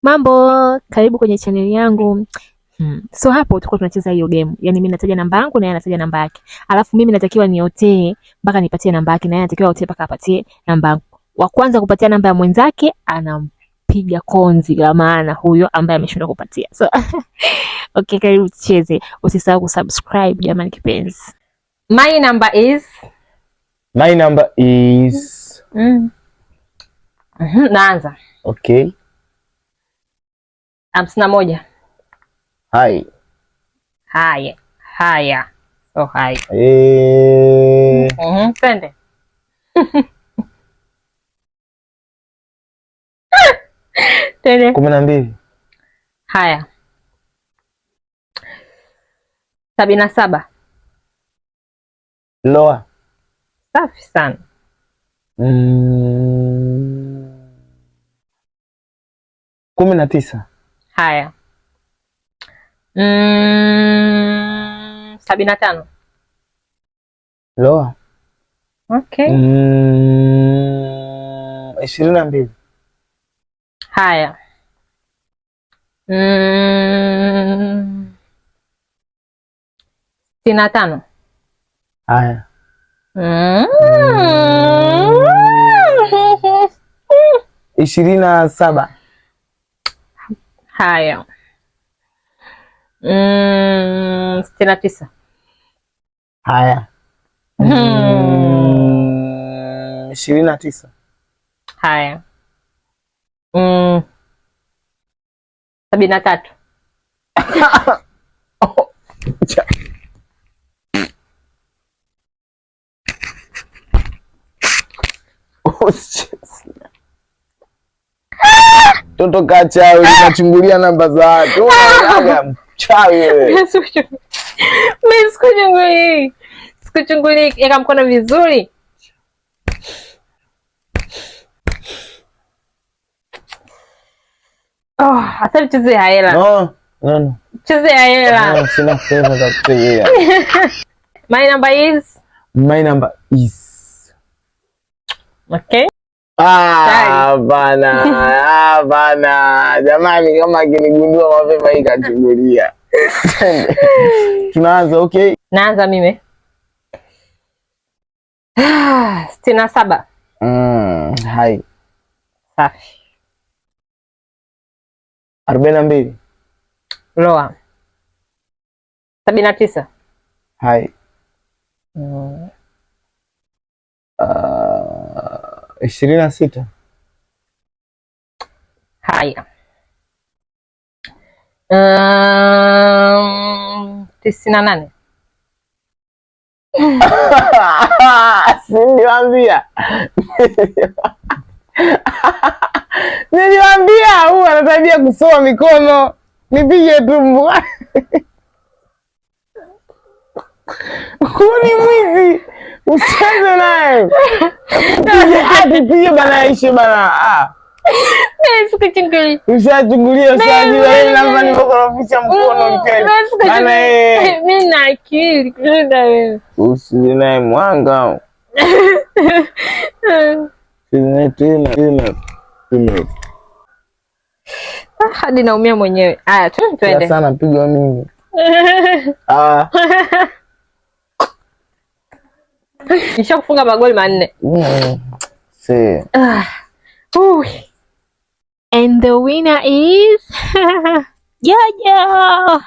Mambo, karibu kwenye channel yangu. So hapo tuko tunacheza hiyo game. Yaani mimi nataja namba yangu na yeye anataja namba yake. Alafu mimi natakiwa niotee mpaka nipatie namba yake na yeye anatakiwa aotee mpaka apatie namba yangu. Wa kwanza kupatia namba ya mwenzake anampiga konzi la maana huyo ambaye ameshindwa kupatia. So okay, karibu tucheze. Usisahau kusubscribe jamani kipenzi. My number is naanza. Okay. 51. Hai. Haya. So hai. Twende. Twende. 12. Haya. 77. Loa. Safi sana. 19. Haya. 75. Loa. Okay. 22. Haya. 65. Haya. 27. Haya. 69. Haya. 29. Haya. 73. Toto kachawi unachungulia namba za watu. Mchawi wewe. Sikuchunguli. Eka mkono vizuri. Asa tucheze ya hela. No. Tucheze ya hela. No, sina fedha za kuchezea. My number is. Okay. Bana. Jamani kama akinigundua mapema hii kachungulia. Tunaanza, okay? Naanza mimi. 67. Hai. Safi. 42. Loa. 79. Hai. 26. Haya. 98. Niliwaambia huyu anatabia kusoma mikono. Nipige tumbo. Huyu ni mwizi. Usicheze naye. Pige bana Aisha bana. Sikuchunguli. Ushachungulia usajua yeye namba nimekorofisha mkono mkeni. Bana mimi na akili kushinda wewe. Usiwe naye mwanga. Tena. Hadi naumia mwenyewe. Haya, twende. Sana piga mimi. Nishakufunga magoli 4. See. And the winner is Jojo.